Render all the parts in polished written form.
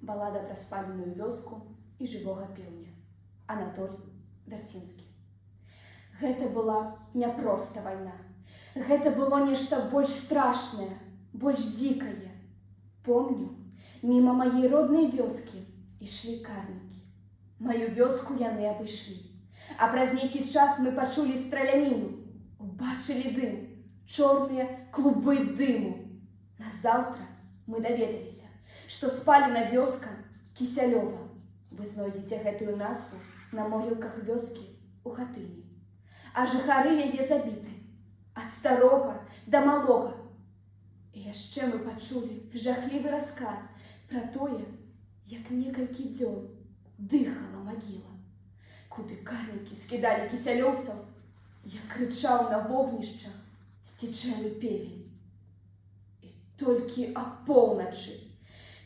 Балада пра спаленую вёску і жывога пеўня. Анатоль Вярцінскі. Гэта была не проста вайна. Гэта было нешта больш страшнае, больш дзікае. Помню, міма маей роднай вёскі ішлі карнікі. Маю вёску яны абышлі. А праз нейкі час мы пачулі страляніну. Убачылі дым, чорныя клубы дыму. Назаўтра мы даведаліся, што спалена вёска Кісялёва. Вы знойдзеце гэтую назву на могілках вёскі ў хатыні. А жыхары яе забіты, ад старога да малога. І яшчэ мы пачулі жахлівы расказ пра тое, як некалькі дзён дыхала магіла, куды карнікі скідалі кісялёўцаў, як крычаў на вогнішчах сцічэлы певень. І толькі апоўначы,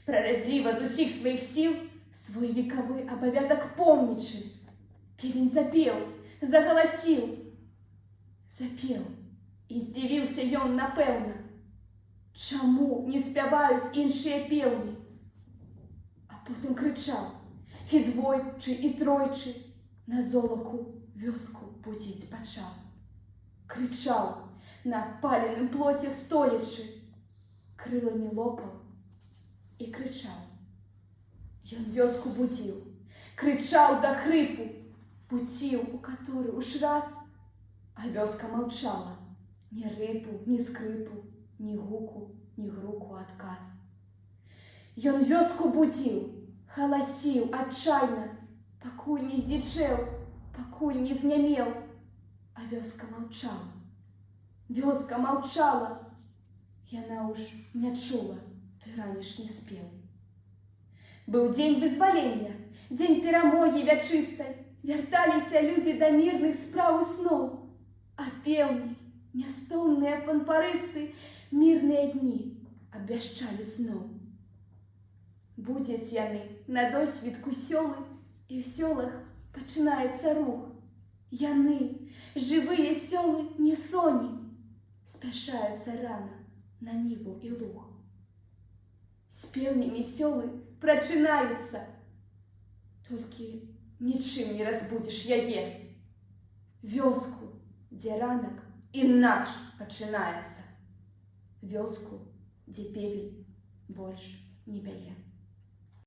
праразліва з усіх сваіх сіл, свой векавы абавязак помнічы, певень запеў, загаласіў. Запеў, і здзівіўся ён, напэўна, чаму не спяваюць іншыя пеўні. А потым крычаў, і двойчы, і тройчы на золаку вёску будзіць пачаў. Крычаў, на паленым плоце стоячы, крыламі лопаў і крычаў. Ён вёску будзіў, крычаў да хрыпу, будзіў у каторы уж раз, а вёска маўчала. Ні рыпу, ні скрыпу, ні гуку, ні груку адказ. Ён вёску будзіў, галасіў адчайна, пакуль не здзічэў, пакуль не знямеў, а вёска маўчала. Вёска маўчала. Яна ўж не чула той ранішні спеў. Быў дзень вызвалення, дзень перамогі вячыстай. Вярталіся людзі да мірных спраў і сноў. А пеўні, нястомныя панпарысты, мірныя дні абвяшчалі зноў. Будзяць яны на досвідку сёлы, і ў сёлах пачынаецца рух. Яны, жывыя сёлы, не соні, спяшаюцца рана на ніву і луг. З пеўнямі сёлы прачынаюцца, толькі нічым не разбудзіш яе. Вёску, дзе ранак інакш пачынаецца. Вёску, дзе певень больш не пяе.